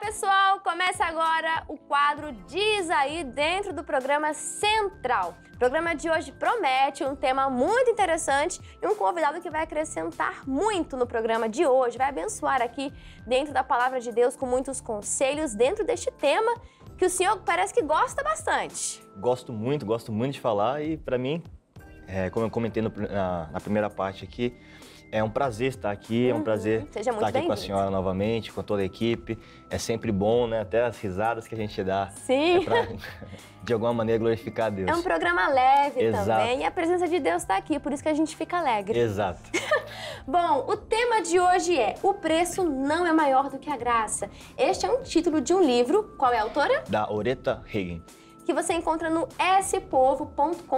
pessoal, começa agora o quadro Diz Aí dentro do programa Central. O programa de hoje promete um tema muito interessante e um convidado que vai acrescentar muito no programa de hoje, vai abençoar aqui dentro da Palavra de Deus com muitos conselhos dentro deste tema que o senhor parece que gosta bastante. Gosto muito de falar e para mim, como eu comentei na primeira parte aqui, é um prazer estar aqui, é um prazer estar aqui com a senhora novamente, com toda a equipe. É sempre bom, né? Até as risadas que a gente dá. Sim. É pra, de alguma maneira, glorificar a Deus. É um programa leve Exato. Também e a presença de Deus está aqui, por isso que a gente fica alegre. Exato. Bom, o tema de hoje é O Preço Não é Maior do que a Graça. Este é um título de um livro. Qual é a autora? Da Oretta Hagen. Que você encontra no spovo.com.br.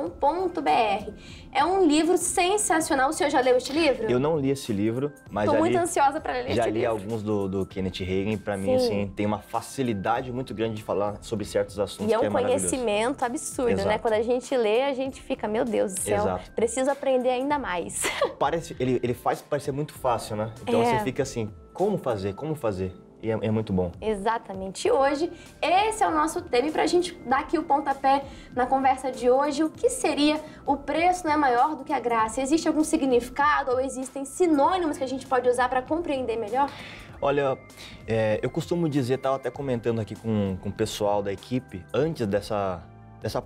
É um livro sensacional. O senhor já leu este livro? Eu não li esse livro, mas Estou muito ansiosa para ler este livro. Já li alguns do Kenneth Hagin. Para mim, assim, tem uma facilidade muito grande de falar sobre certos assuntos. E é um que conhecimento absurdo, Exato. né? Quando a gente lê, a gente fica, meu Deus do céu, Exato. Preciso aprender ainda mais. Ele faz parecer muito fácil, né? Então você fica assim, como fazer? E é muito bom. Exatamente. E hoje, esse é o nosso tema. E para a gente dar aqui o pontapé na conversa de hoje, o que seria o preço não é maior do que a graça? Existe algum significado ou existem sinônimos que a gente pode usar para compreender melhor? Olha, eu costumo dizer, estava até comentando aqui com o pessoal da equipe, antes dessa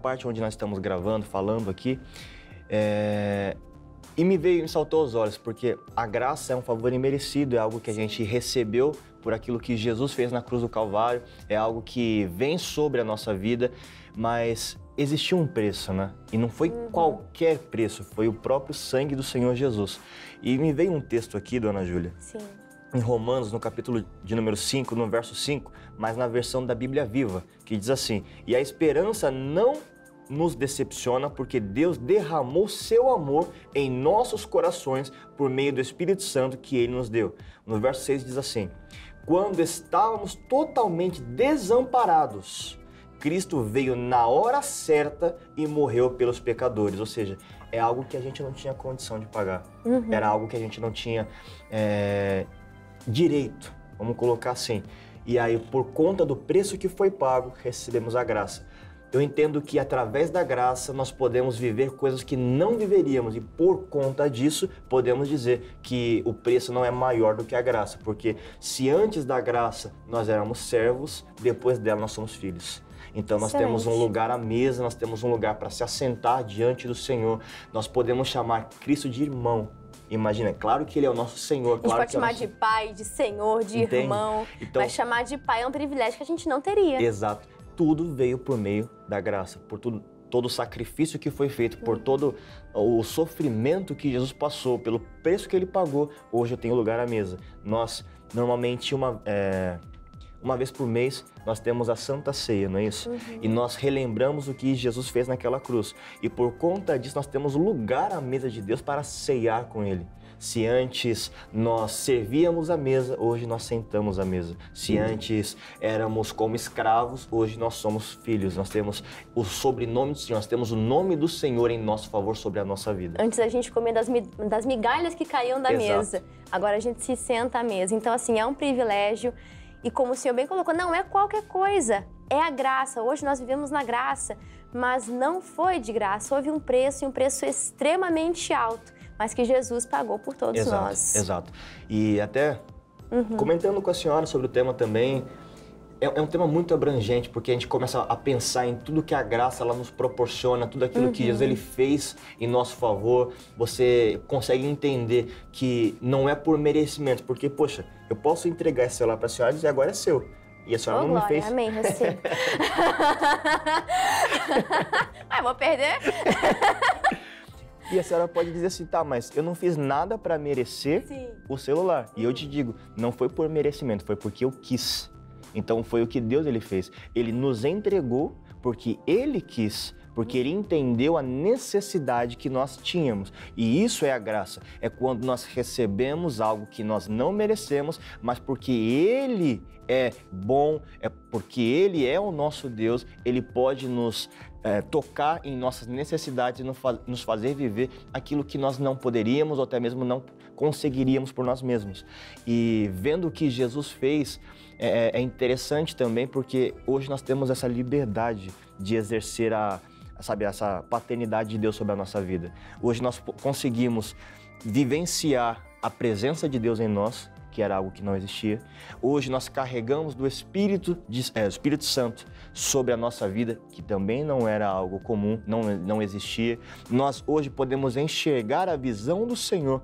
parte onde nós estamos gravando, falando aqui, e me saltou aos olhos, porque a graça é um favor imerecido, é algo que a gente recebeu por aquilo que Jesus fez na cruz do Calvário, é algo que vem sobre a nossa vida, mas existiu um preço, né? E não foi qualquer preço, foi o próprio sangue do Senhor Jesus. E me veio um texto aqui, dona Júlia. Sim. Em Romanos, no capítulo de número 5, no verso 5, mas na versão da Bíblia Viva, que diz assim: e a esperança não nos decepciona, porque Deus derramou seu amor em nossos corações por meio do Espírito Santo que Ele nos deu. No verso 6 diz assim: quando estávamos totalmente desamparados, Cristo veio na hora certa e morreu pelos pecadores. Ou seja, é algo que a gente não tinha condição de pagar. Era algo que a gente não tinha direito, vamos colocar assim. E aí, por conta do preço que foi pago, recebemos a graça. Eu entendo que através da graça nós podemos viver coisas que não viveríamos e por conta disso podemos dizer que o preço não é maior do que a graça, porque se antes da graça nós éramos servos, depois dela nós somos filhos. Então nós temos um lugar à mesa, nós temos um lugar para se assentar diante do Senhor, nós podemos chamar Cristo de irmão. Imagina, é claro que Ele é o nosso Senhor. A gente pode chamar de pai, de senhor, de irmão, então, mas chamar de pai é um privilégio que a gente não teria. Exato. Tudo veio por meio da graça, por todo o sacrifício que foi feito, por todo o sofrimento que Jesus passou, pelo preço que Ele pagou. Hoje eu tenho lugar à mesa. Nós, normalmente, uma vez por mês, nós temos a Santa Ceia, não é isso? E nós relembramos o que Jesus fez naquela cruz. E por conta disso, nós temos lugar à mesa de Deus para ceiar com Ele. Se antes nós servíamos a mesa, hoje nós sentamos à mesa. Se antes éramos como escravos, hoje nós somos filhos. Nós temos o sobrenome do Senhor, nós temos o nome do Senhor em nosso favor sobre a nossa vida. Antes a gente comia das migalhas que caíam da mesa. Agora a gente se senta à mesa. Então, assim, é um privilégio. E como o senhor bem colocou, não é qualquer coisa, é a graça. Hoje nós vivemos na graça, mas não foi de graça. Houve um preço, e um preço extremamente alto, mas que Jesus pagou por todos nós. Exato. E até comentando com a senhora sobre o tema também, é um tema muito abrangente, porque a gente começa a pensar em tudo que a graça ela nos proporciona, tudo aquilo que Jesus ele fez em nosso favor. Você consegue entender que não é por merecimento, porque, poxa, eu posso entregar esse celular para a senhora e dizer, agora é seu. E a senhora não me fez. Amém, recebo. Vou perder? E a senhora pode dizer assim, tá, mas eu não fiz nada para merecer o celular. E eu te digo, não foi por merecimento, foi porque eu quis. Então foi o que Deus ele fez. Ele nos entregou porque Ele quis, porque Ele entendeu a necessidade que nós tínhamos. E isso é a graça. É quando nós recebemos algo que nós não merecemos, mas porque Ele é bom, é porque Ele é o nosso Deus, Ele pode nos tocar em nossas necessidades e nos fazer viver aquilo que nós não poderíamos ou até mesmo não conseguiríamos por nós mesmos. E vendo o que Jesus fez, é interessante também porque hoje nós temos essa liberdade de exercer essa paternidade de Deus sobre a nossa vida. Hoje nós conseguimos vivenciar a presença de Deus em nós, que era algo que não existia. Hoje nós carregamos do Espírito Santo sobre a nossa vida, que também não era algo comum, não existia. Nós hoje podemos enxergar a visão do Senhor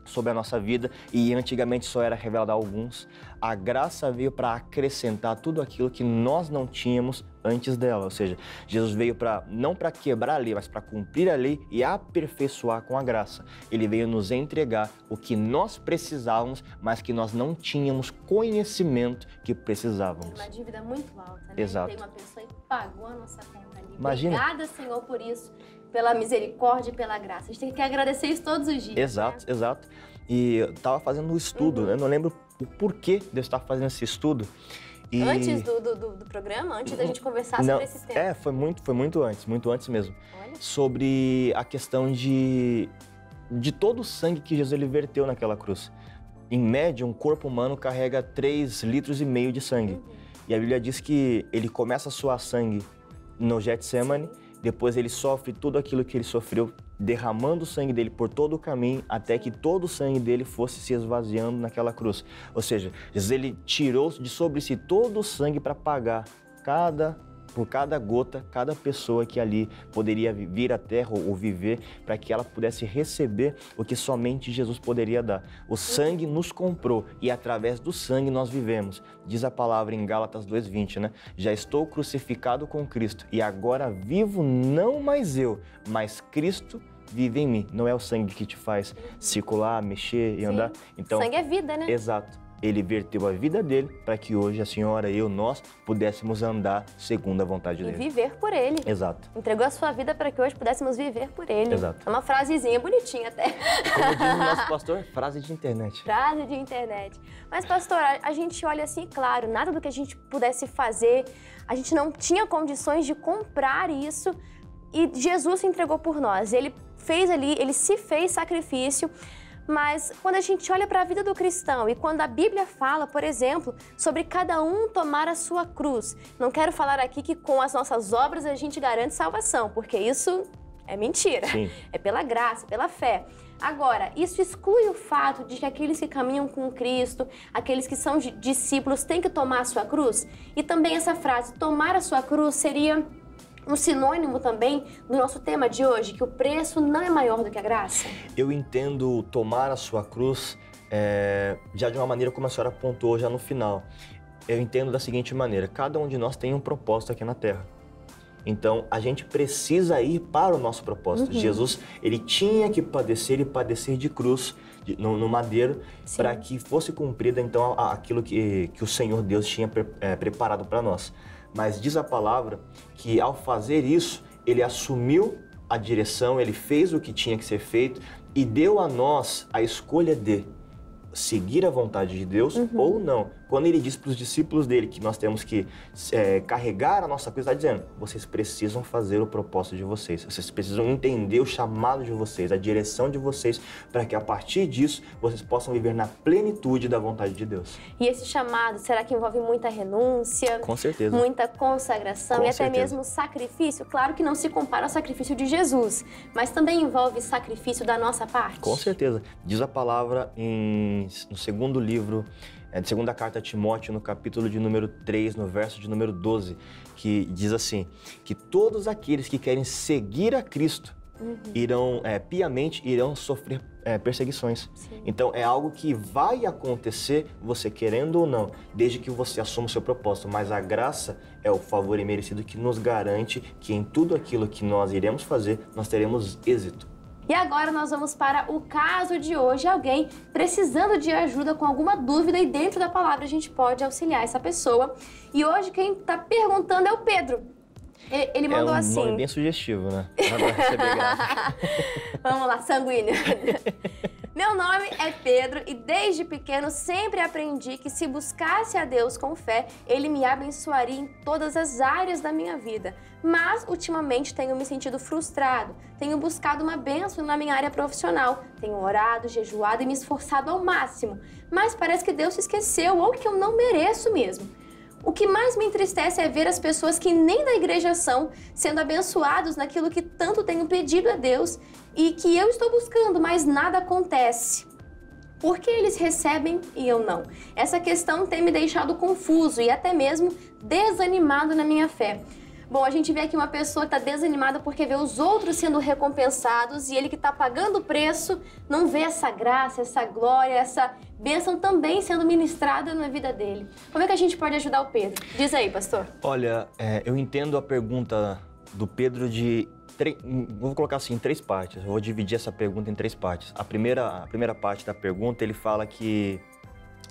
sobre a nossa vida e antigamente só era revelada a alguns. A graça veio para acrescentar tudo aquilo que nós não tínhamos antes dela, ou seja, Jesus veio não para quebrar a lei, mas para cumprir a lei e aperfeiçoar com a graça. Ele veio nos entregar o que nós precisávamos, mas que nós não tínhamos conhecimento que precisávamos. Uma dívida muito alta, né? Exato. Tem uma pessoa que pagou a nossa conta ali. Imagina. Obrigada, Senhor, por isso, pela misericórdia e pela graça. A gente tem que agradecer isso todos os dias. Exato, né? exato. E eu estava fazendo um estudo, né? Não lembro o porquê de eu estar fazendo esse estudo. E... Antes do programa, antes da gente conversar sobre esses temas. Foi muito antes mesmo. Olha. Sobre a questão de todo o sangue que Jesus ele verteu naquela cruz. Em média, um corpo humano carrega 3,5 litros de sangue. E a Bíblia diz que ele começa a suar sangue no Getsemane, depois ele sofre tudo aquilo que ele sofreu, derramando o sangue dele por todo o caminho, até que todo o sangue dele fosse se esvaziando naquela cruz. Ou seja, Jesus ele tirou de sobre si todo o sangue para pagar por cada gota, cada pessoa que ali poderia vir à terra ou viver, para que ela pudesse receber o que somente Jesus poderia dar. O sangue nos comprou e através do sangue nós vivemos. Diz a palavra em Gálatas 2:20, né? Já estou crucificado com Cristo e agora vivo não mais eu, mas Cristo vive em mim. Não é o sangue que te faz circular, mexer e andar. Então, sangue é vida, né? Exato. Ele verteu a vida dele para que hoje a senhora, nós pudéssemos andar segundo a vontade dele. E viver por ele. Exato. Entregou a sua vida para que hoje pudéssemos viver por ele. Exato. É uma frasezinha bonitinha até. Como diz o nosso pastor, frase de internet. Frase de internet. Mas, pastor, a gente olha assim, claro, nada do que a gente pudesse fazer, a gente não tinha condições de comprar isso e Jesus se entregou por nós. Ele fez ali, ele se fez sacrifício. Mas quando a gente olha para a vida do cristão e quando a Bíblia fala, por exemplo, sobre cada um tomar a sua cruz, não quero falar aqui que com as nossas obras a gente garante salvação, porque isso é mentira. Sim. É pela graça, pela fé. Agora, isso exclui o fato de que aqueles que caminham com Cristo, aqueles que são discípulos, têm que tomar a sua cruz? E também essa frase, tomar a sua cruz, seria um sinônimo também do nosso tema de hoje, que o preço não é maior do que a graça? Eu entendo tomar a sua cruz já de uma maneira como a senhora apontou já no final. Eu entendo da seguinte maneira, cada um de nós tem um propósito aqui na Terra. Então, a gente precisa ir para o nosso propósito. Jesus, ele tinha que padecer e padecer de cruz, no madeiro, para que fosse cumprida, então, aquilo que o Senhor Deus tinha preparado para nós. Mas diz a palavra que, ao fazer isso, ele assumiu a direção, ele fez o que tinha que ser feito e deu a nós a escolha de seguir a vontade de Deus ou não. Quando ele diz para os discípulos dele que nós temos que carregar a nossa cruz, está dizendo, vocês precisam fazer o propósito de vocês, vocês precisam entender o chamado de vocês, a direção de vocês, para que a partir disso vocês possam viver na plenitude da vontade de Deus. E esse chamado, será que envolve muita renúncia? Com certeza. Muita consagração e até mesmo sacrifício? Claro que não se compara ao sacrifício de Jesus, mas também envolve sacrifício da nossa parte? Com certeza. Diz a palavra no segundo livro, de segunda carta a Timóteo, no capítulo de número 3, no verso de número 12, que diz assim, que todos aqueles que querem seguir a Cristo piamente irão sofrer perseguições. Sim. Então, é algo que vai acontecer, você querendo ou não, desde que você assuma o seu propósito. Mas a graça é o favor imerecido que nos garante que em tudo aquilo que nós iremos fazer, nós teremos êxito. E agora nós vamos para o caso de hoje, alguém precisando de ajuda com alguma dúvida e dentro da palavra a gente pode auxiliar essa pessoa. E hoje quem está perguntando é o Pedro. Ele mandou assim... É um nome bem sugestivo, né? Vamos lá, sanguíneo. Meu nome é Pedro e desde pequeno sempre aprendi que se buscasse a Deus com fé, Ele me abençoaria em todas as áreas da minha vida. Mas, ultimamente, tenho me sentido frustrado, tenho buscado uma bênção na minha área profissional, tenho orado, jejuado e me esforçado ao máximo, mas parece que Deus se esqueceu ou que eu não mereço mesmo. O que mais me entristece é ver as pessoas que nem da igreja são, sendo abençoados naquilo que tanto tenho pedido a Deus e que eu estou buscando, mas nada acontece. Por que eles recebem e eu não? Essa questão tem me deixado confuso e até mesmo desanimado na minha fé. Bom, a gente vê aqui uma pessoa que está desanimada porque vê os outros sendo recompensados e ele que está pagando o preço não vê essa graça, essa glória, essa bênção também sendo ministrada na vida dele. Como é que a gente pode ajudar o Pedro? Diz aí, pastor. Olha, eu entendo a pergunta do Pedro vou colocar assim, em 3 partes. Eu vou dividir essa pergunta em 3 partes. A primeira parte da pergunta, ele fala que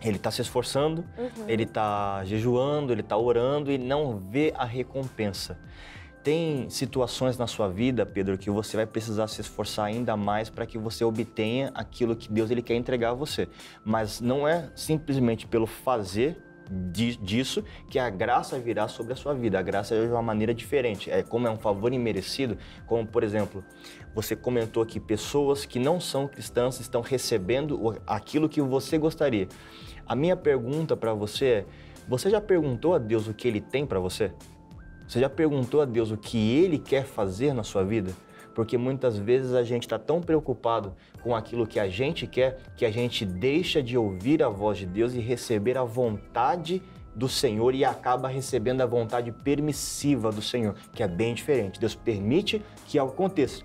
ele está se esforçando, ele está jejuando, ele está orando e não vê a recompensa. Tem situações na sua vida, Pedro, que você vai precisar se esforçar ainda mais para que você obtenha aquilo que Deus ele quer entregar a você. Mas não é simplesmente pelo fazer disso que a graça virá sobre a sua vida. A graça é de uma maneira diferente. Como é um favor imerecido, como, por exemplo, você comentou aqui, pessoas que não são cristãs estão recebendo aquilo que você gostaria. A minha pergunta para você é, você já perguntou a Deus o que Ele tem para você? Você já perguntou a Deus o que Ele quer fazer na sua vida? Porque muitas vezes a gente está tão preocupado com aquilo que a gente quer, que a gente deixa de ouvir a voz de Deus e receber a vontade do Senhor e acaba recebendo a vontade permissiva do Senhor, que é bem diferente. Deus permite que algo aconteça,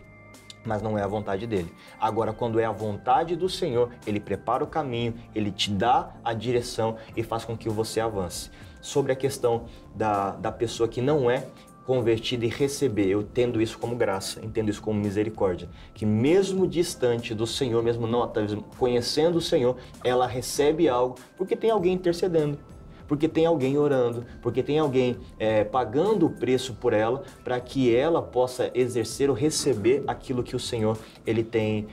mas não é a vontade dele. Agora, quando é a vontade do Senhor, Ele prepara o caminho, Ele te dá a direção e faz com que você avance. Sobre a questão da pessoa que não é convertida e receber, eu entendo isso como graça, entendo isso como misericórdia, que mesmo distante do Senhor, mesmo não conhecendo o Senhor, ela recebe algo porque tem alguém intercedendo, porque tem alguém orando, porque tem alguém pagando o preço por ela, para que ela possa exercer ou receber aquilo que o Senhor ele tem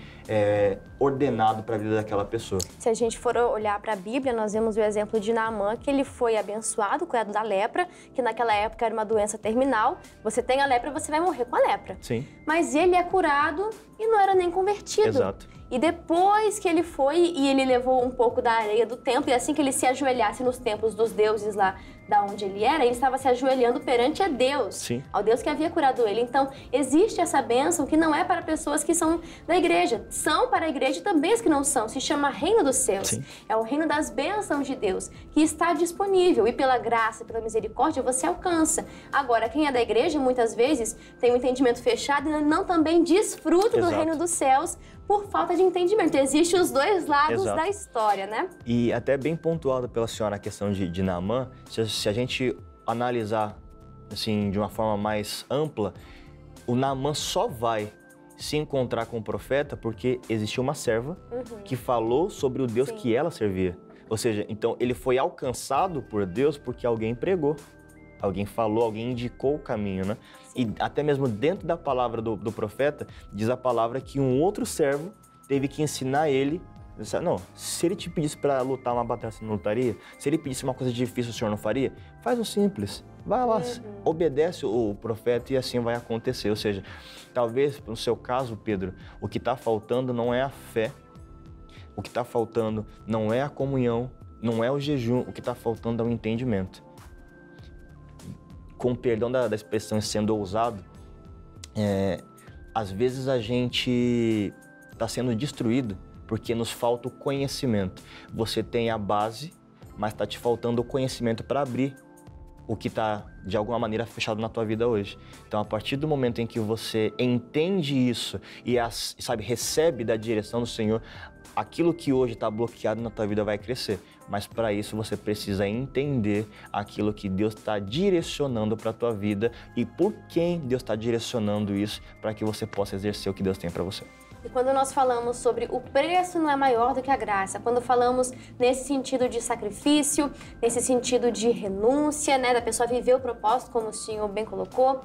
ordenado para a vida daquela pessoa. Se a gente for olhar para a Bíblia, nós vemos o exemplo de Naamã, que ele foi abençoado, curado da lepra, que naquela época era uma doença terminal. Você tem a lepra, você vai morrer com a lepra. Sim. Mas ele é curado e não era nem convertido. Exato. E depois que ele foi e ele levou um pouco da areia do templo, e assim que ele se ajoelhasse nos templos dos deuses lá da onde ele era, ele estava se ajoelhando perante a Deus, Sim. ao Deus que havia curado ele. Então, existe essa bênção que não é para pessoas que são da igreja, são para a igreja também as que não são, se chama Reino dos Céus. Sim. É o reino das bênçãos de Deus, que está disponível e pela graça, pela misericórdia, você alcança. Agora, quem é da igreja, muitas vezes, tem um entendimento fechado e não também desfruta do reino dos céus por falta de entendimento. Existem os dois lados Exato. da história, né? E até bem pontuada pela senhora a questão de Naamã, se a gente analisar assim, de uma forma mais ampla, o Naamã só vai se encontrar com o profeta porque existiu uma serva que falou sobre o Deus que ela servia. Ou seja, então ele foi alcançado por Deus porque alguém pregou. Alguém falou, alguém indicou o caminho, né? E até mesmo dentro da palavra do profeta, diz a palavra que um outro servo teve que ensinar ele. Não, se ele te pedisse para lutar uma batalha, você não lutaria? Se ele pedisse uma coisa difícil, o senhor não faria? Faz o simples, vai lá, obedece o profeta e assim vai acontecer. Ou seja, talvez no seu caso, Pedro, o que está faltando não é a fé, o que está faltando não é a comunhão, não é o jejum, o que está faltando é o entendimento. Com perdão da expressão sendo ousado, às vezes a gente está sendo destruído porque nos falta o conhecimento. Você tem a base, mas está te faltando o conhecimento para abrir o que está, de alguma maneira, fechado na tua vida hoje. Então, a partir do momento em que você entende isso e, recebe da direção do Senhor, aquilo que hoje está bloqueado na tua vida vai crescer. Mas para isso você precisa entender aquilo que Deus está direcionando para a tua vida e por quem Deus está direcionando isso para que você possa exercer o que Deus tem para você. E quando nós falamos sobre o preço não é maior do que a graça, quando falamos nesse sentido de sacrifício, nesse sentido de renúncia, né, da pessoa viver o propósito, como o senhor bem colocou,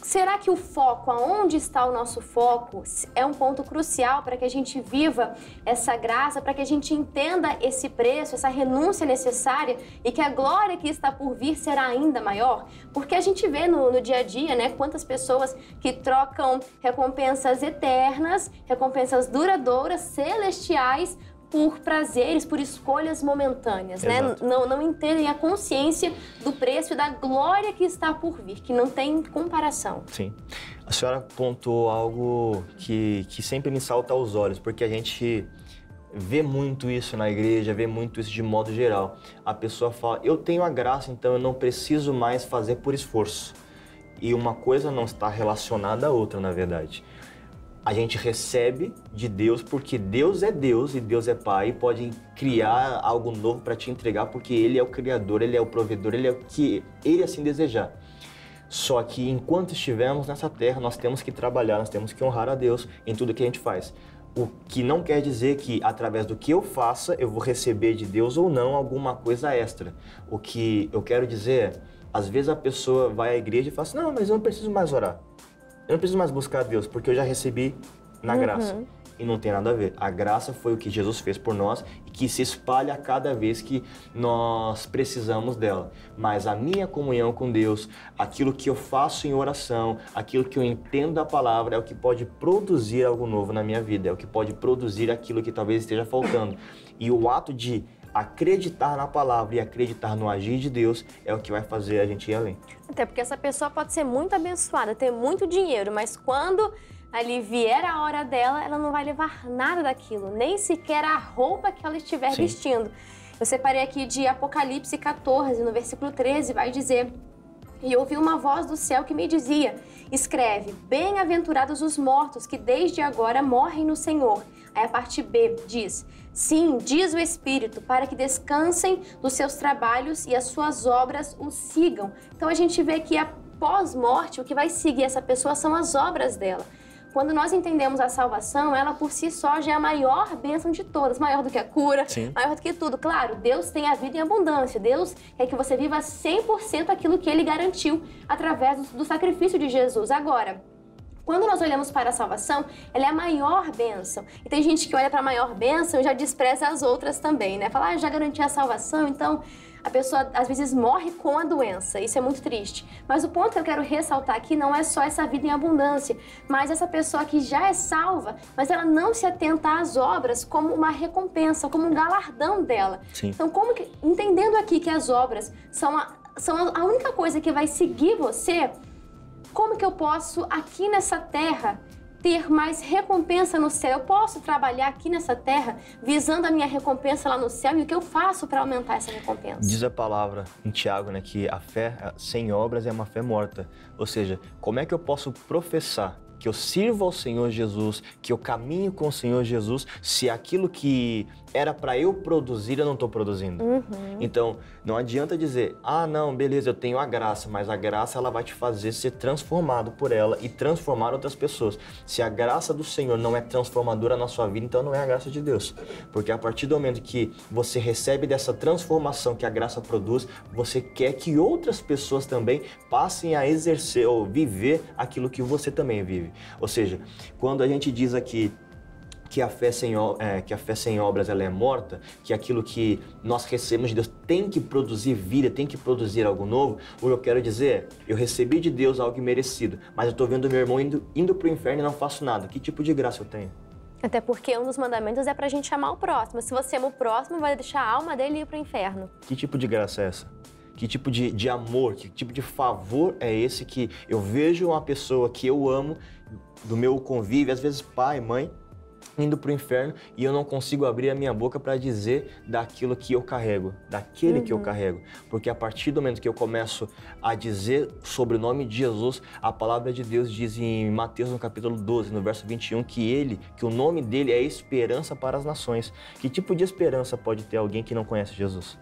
será que o foco, aonde está o nosso foco, é um ponto crucial para que a gente viva essa graça, para que a gente entenda esse preço, essa renúncia necessária e que a glória que está por vir será ainda maior? Porque a gente vê no dia a dia, né, quantas pessoas que trocam recompensas eternas, recompensas duradouras, celestiais, por prazeres, por escolhas momentâneas, né? Não entendem a consciência do preço e da glória que está por vir, que não tem comparação. Sim. A senhora pontuou algo que sempre me salta aos olhos, porque a gente vê muito isso na igreja, vê muito isso de modo geral. A pessoa fala, eu tenho a graça, então eu não preciso mais fazer por esforço. E uma coisa não está relacionada à outra, na verdade. A gente recebe de Deus porque Deus é Deus e Deus é Pai e pode criar algo novo para te entregar porque Ele é o Criador, Ele é o provedor, Ele é o que Ele assim desejar. Só que enquanto estivermos nessa terra, nós temos que trabalhar, nós temos que honrar a Deus em tudo que a gente faz. O que não quer dizer que através do que eu faça, eu vou receber de Deus ou não alguma coisa extra. O que eu quero dizer é, às vezes a pessoa vai à igreja e fala assim, não, mas eu não preciso mais orar. Eu não preciso mais buscar a Deus, porque eu já recebi na graça. E não tem nada a ver. A graça foi o que Jesus fez por nós e que se espalha a cada vez que nós precisamos dela. Mas a minha comunhão com Deus, aquilo que eu faço em oração, aquilo que eu entendo da palavra é o que pode produzir algo novo na minha vida, é o que pode produzir aquilo que talvez esteja faltando. E o ato de acreditar na palavra e acreditar no agir de Deus é o que vai fazer a gente ir além. Até porque essa pessoa pode ser muito abençoada, ter muito dinheiro, mas quando ali vier a hora dela, ela não vai levar nada daquilo, nem sequer a roupa que ela estiver vestindo. Eu separei aqui de Apocalipse 14, no versículo 13, vai dizer: e ouvi uma voz do céu que me dizia, escreve, bem-aventurados os mortos que desde agora morrem no Senhor. Aí a parte B diz, sim, diz o Espírito, para que descansem dos seus trabalhos e as suas obras os sigam. Então a gente vê que após morte, o que vai seguir essa pessoa são as obras dela. Quando nós entendemos a salvação, ela por si só já é a maior bênção de todas, maior do que a cura, maior do que tudo. Claro, Deus tem a vida em abundância, Deus quer que você viva 100% aquilo que Ele garantiu através do sacrifício de Jesus. Agora, quando nós olhamos para a salvação, ela é a maior bênção. E tem gente que olha para a maior bênção e já despreza as outras também, né? Fala, já garanti a salvação, então a pessoa às vezes morre com a doença. Isso é muito triste. Mas o ponto que eu quero ressaltar aqui não é só essa vida em abundância, mas essa pessoa que já é salva, mas ela não se atenta às obras como uma recompensa, como um galardão dela. Então, entendendo aqui que as obras são a única coisa que vai seguir você, como que eu posso, aqui nessa terra, ter mais recompensa no céu? Eu posso trabalhar aqui nessa terra visando a minha recompensa lá no céu? E o que eu faço para aumentar essa recompensa? Diz a palavra em Tiago, né, que a fé sem obras é uma fé morta. Ou seja, como é que eu posso professar que eu sirvo ao Senhor Jesus, que eu caminho com o Senhor Jesus, se aquilo que era para eu produzir, eu não estou produzindo? Então, não adianta dizer, ah, não, beleza, eu tenho a graça, mas a graça ela vai te fazer ser transformado por ela e transformar outras pessoas. Se a graça do Senhor não é transformadora na sua vida, então não é a graça de Deus. Porque a partir do momento que você recebe dessa transformação que a graça produz, você quer que outras pessoas também passem a exercer ou viver aquilo que você também vive. Ou seja, quando a gente diz aqui que a fé sem obras ela é morta, que aquilo que nós recebemos de Deus tem que produzir vida, tem que produzir algo novo, o que eu quero dizer é, eu recebi de Deus algo merecido, mas eu estou vendo meu irmão indo para o inferno e não faço nada. Que tipo de graça eu tenho? Até porque um dos mandamentos é pra gente amar o próximo. Se você ama o próximo, vai deixar a alma dele ir pro inferno. Que tipo de graça é essa? Que tipo de amor, que tipo de favor é esse que eu vejo uma pessoa que eu amo, do meu convívio, às vezes pai, mãe, indo para o inferno e eu não consigo abrir a minha boca para dizer daquilo que eu carrego, daquele que eu carrego. Porque a partir do momento que eu começo a dizer sobre o nome de Jesus, a palavra de Deus diz em Mateus, no capítulo 12, no verso 21, que o nome dele é esperança para as nações. Que tipo de esperança pode ter alguém que não conhece Jesus?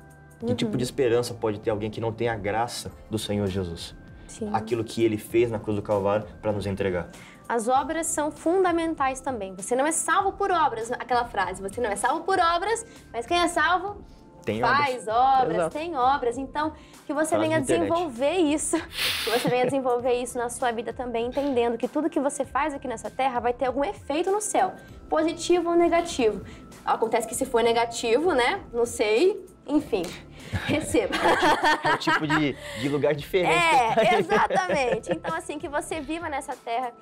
Que tipo de esperança pode ter alguém que não tem a graça do Senhor Jesus? Aquilo que Ele fez na cruz do Calvário para nos entregar. As obras são fundamentais também. Você não é salvo por obras, aquela frase, você não é salvo por obras, mas quem é salvo faz obras, tem obras. Então, que você venha desenvolver isso. Que você venha desenvolver isso na sua vida também, entendendo que tudo que você faz aqui nessa terra vai ter algum efeito no céu, positivo ou negativo. Acontece que se for negativo, né? Não sei, enfim, receba. É um tipo de lugar diferente. Exatamente. Então, assim, que você viva nessa terra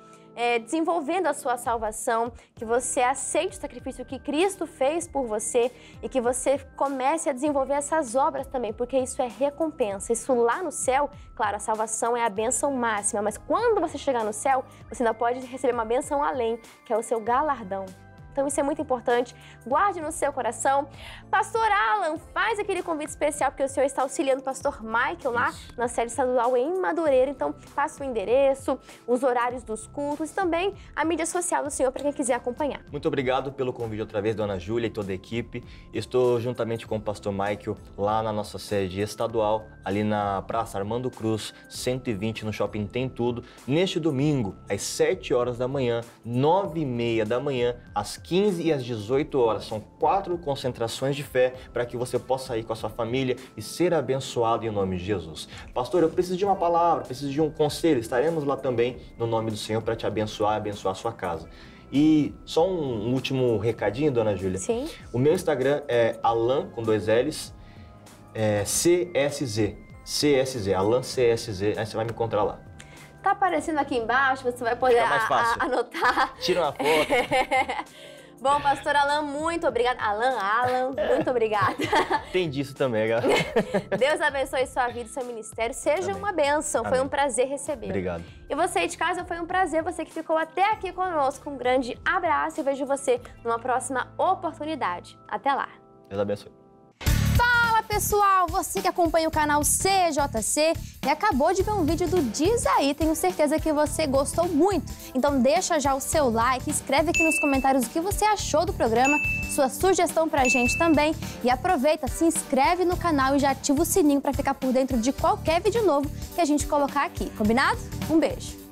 desenvolvendo a sua salvação, que você aceite o sacrifício que Cristo fez por você e que você comece a desenvolver essas obras também, porque isso é recompensa. Isso lá no céu, claro, a salvação é a bênção máxima, mas quando você chegar no céu, você ainda pode receber uma bênção além, que é o seu galardão. Então isso é muito importante, guarde no seu coração. Pastor Alan, faz aquele convite especial, porque o senhor está auxiliando o pastor Michael lá na sede estadual em Madureira. Então passa o endereço, os horários dos cultos e também a mídia social do senhor para quem quiser acompanhar. Muito obrigado pelo convite outra vez, dona Júlia e toda a equipe. Estou juntamente com o pastor Michael lá na nossa sede estadual, ali na Praça Armando Cruz, 120, no Shopping Tem Tudo, neste domingo, às 7 horas da manhã, 9h30 da manhã, às 15 e às 18 horas. São 4 concentrações de fé para que você possa ir com a sua família e ser abençoado em nome de Jesus. Pastor, eu preciso de uma palavra, preciso de um conselho. Estaremos lá também no nome do Senhor para te abençoar, abençoar a sua casa. E só um último recadinho, dona Júlia. Sim. O meu Instagram é Alan, com 2 L's, CSZ. CSZ, Alan CSZ. Aí você vai me encontrar lá. Tá aparecendo aqui embaixo, você vai poder anotar. Tira uma foto. Bom, pastor Alan, muito obrigada. Alan, muito obrigada. Tem disso também, galera. Deus abençoe sua vida e seu ministério. Seja uma bênção. Foi um prazer receber. Obrigado. E você aí de casa, foi um prazer. Você que ficou até aqui conosco. Um grande abraço e vejo você numa próxima oportunidade. Até lá. Deus abençoe. Fala pessoal, você que acompanha o canal CJC e acabou de ver um vídeo do Diz Aí, tenho certeza que você gostou muito. Então deixa já o seu like, escreve aqui nos comentários o que você achou do programa, sua sugestão pra gente também e aproveita, se inscreve no canal e já ativa o sininho para ficar por dentro de qualquer vídeo novo que a gente colocar aqui, combinado? Um beijo!